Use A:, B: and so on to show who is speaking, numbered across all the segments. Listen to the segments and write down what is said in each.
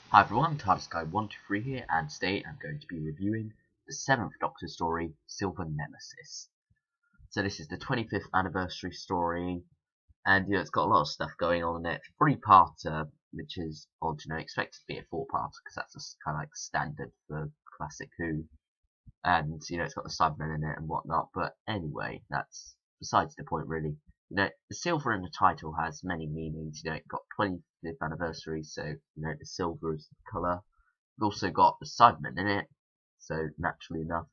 A: Hi everyone, TardisGuy123 here, and today I'm going to be reviewing the 7th Doctor story, Silver Nemesis. So this is the 25th anniversary story, and it's got a lot of stuff going on in it. 3-parter, which is odd, expected to be a 4-parter, because that's just kind of like standard for classic Who. And, it's got the Cybermen in it and whatnot, but anyway, that's besides the point really. The silver in the title has many meanings. It got 25th anniversary, so the silver is the colour. We've also got the Cybermen in it, so naturally enough,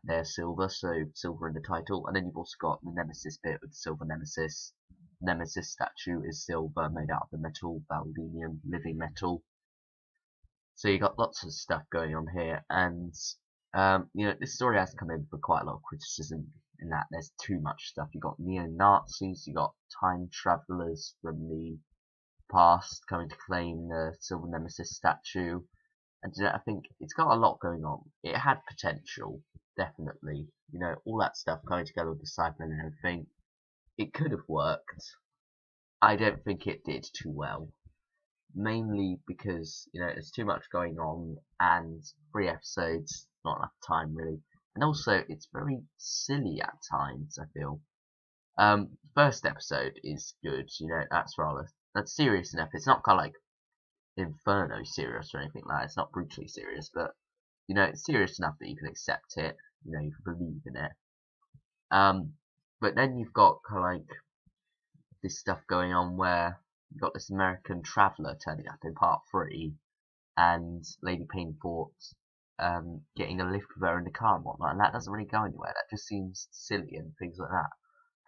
A: they're silver, so silver in the title. And then you've also got the Nemesis bit with the silver Nemesis. Nemesis Statue is silver, made out of the metal, Validium, living metal. So you've got lots of stuff going on here, and this story has come in for quite a lot of criticism in that there's too much stuff. You got neo-Nazis, you got time travelers from the past coming to claim the Silver Nemesis statue, and I think it's got a lot going on. It had potential, definitely. All that stuff coming together with the Cybermen and everything. It could have worked. I don't think it did too well. Mainly because, there's too much going on, and 3 episodes, not enough time really. And also, it's very silly at times, I feel. First episode is good, that's serious enough. It's not kind of like Inferno serious or anything like that. It's not brutally serious, but, it's serious enough that you can accept it, you can believe in it. But then you've got kind of like this stuff going on where you've got this American traveller turning up in part 3, and Lady Painfort getting a lift with her in the car and whatnot, and that doesn't really go anywhere. That just seems silly and things like that.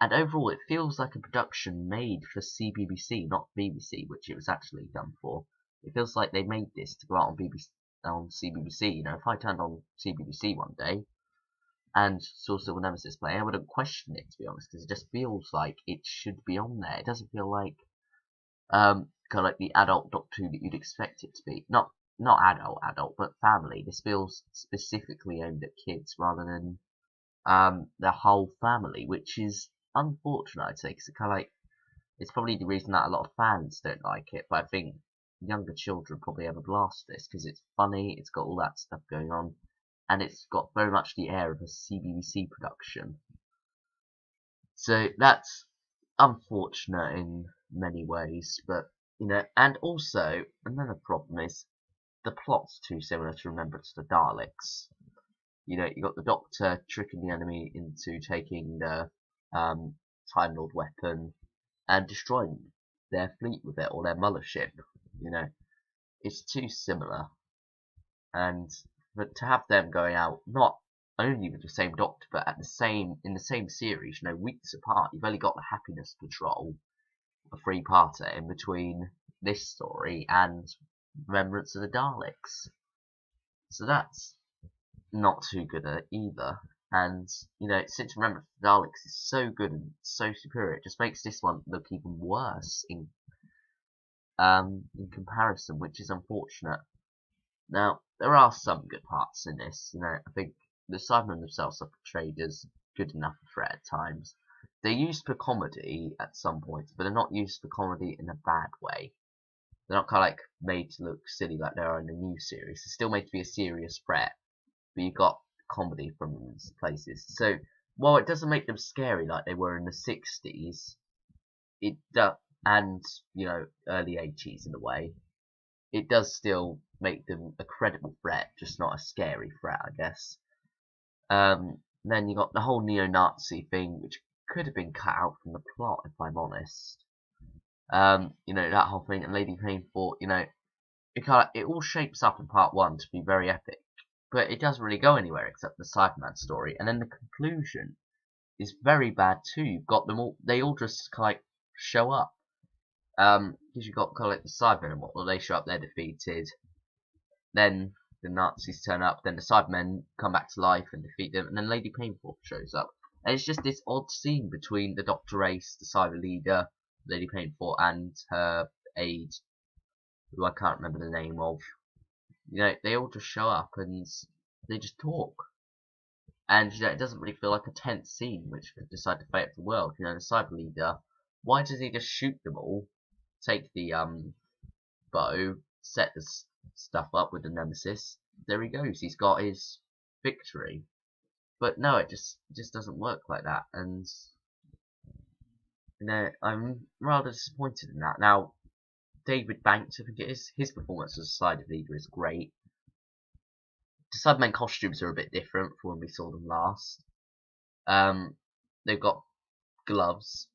A: And overall, it feels like a production made for CBBC, not BBC, which it was actually done for. It feels like they made this to go out on CBBC. If I turned on CBBC one day and saw Silver Nemesis play, I wouldn't question it, to be honest, because it just feels like it should be on there. It doesn't feel like kind of like the adult Doctor Who that you'd expect it to be. Not adult, but family. This feels specifically aimed at kids rather than the whole family, which is unfortunate, I'd say, because it's probably the reason that a lot of fans don't like it. But I think younger children probably have a blast with this because it's funny, it's got all that stuff going on, and it's got very much the air of a CBBC production. So that's unfortunate in many ways, but and also another problem is the plot's too similar to Remembrance of the Daleks. You got the Doctor tricking the enemy into taking the Time Lord weapon and destroying their fleet with it, or their mothership. It's too similar. But to have them going out not only with the same Doctor, but in the same series, weeks apart, you've only got the Happiness Patrol, a 3-parter in between this story and Remembrance of the Daleks. So that's not too good either. And, since Remembrance of the Daleks is so good and so superior, it just makes this one look even worse in comparison, which is unfortunate. Now, there are some good parts in this. I think the Cybermen themselves are portrayed as good enough for threat at times. They're used for comedy at some points, but they're not used for comedy in a bad way. They're not kind of like made to look silly like they are in the new series. They're still made to be a serious threat, but you've got comedy from these places. So while it doesn't make them scary like they were in the 60s, it does, and early 80s in a way, it does still make them a credible threat, just not a scary threat, I guess. Then you got the whole neo-Nazi thing, which could have been cut out from the plot, if I'm honest. That whole thing, and Lady Painfort, it all shapes up in part 1 to be very epic, but it doesn't really go anywhere except the Cyberman story, and then the conclusion is very bad too. You've got them all; they all just kind of show up. Because you've got kind of like the Cybermen and whatnot, they show up, they're defeated. Then the Nazis turn up, then the Cybermen come back to life and defeat them, and then Lady Painfort shows up. And it's just this odd scene between the Dr. Ace, the Cyber Leader, Lady Painfort, and her aide, who I can't remember the name of. They all just show up and they just talk. And it doesn't really feel like a tense scene which could decide to fate of the world. The Cyber Leader, why does he just shoot them all, take the bow, set this stuff up with the Nemesis, there he goes. He's got his victory. But no, it just doesn't work like that, and I'm rather disappointed in that. Now, David Banks, I think it is, his performance as a side leader is great. The Cybermen costumes are a bit different from when we saw them last. They've got gloves,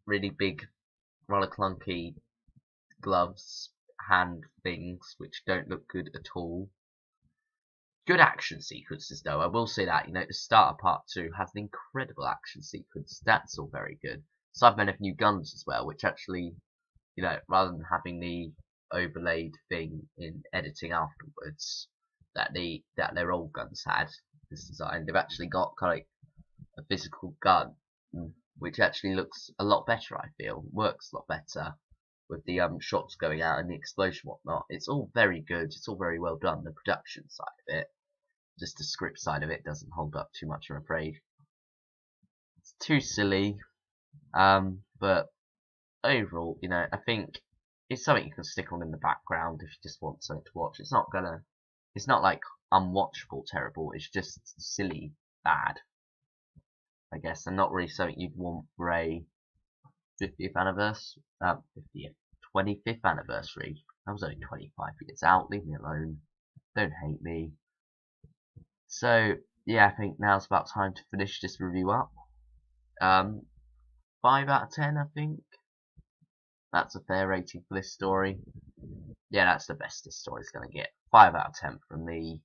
A: really big, rather clunky gloves, hand things, which don't look good at all. Good action sequences, though. I will say that. The start of Part 2 has an incredible action sequence. That's all very good. Cybermen have new guns as well, which actually, rather than having the overlaid thing in editing afterwards that their old guns had, this design, they've actually got kind of like a physical gun, which actually looks a lot better. I feel works a lot better with the shots going out and the explosion and whatnot. It's all very good. It's all very well done. The production side of it, just the script side of it, doesn't hold up too much, I'm afraid. It's too silly, but overall, I think it's something you can stick on in the background if you just want something to watch. It's not like unwatchable terrible. It's just silly bad, I guess, and not really something you'd want for a 25th anniversary. I was only 25 years out. Leave me alone. Don't hate me. So yeah, I think now's about time to finish this review up. 5 out of 10, I think. That's a fair rating for this story. Yeah, that's the best this story's gonna get. 5 out of 10 from me.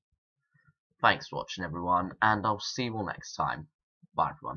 A: Thanks for watching, everyone, and I'll see you all next time. Bye, everyone.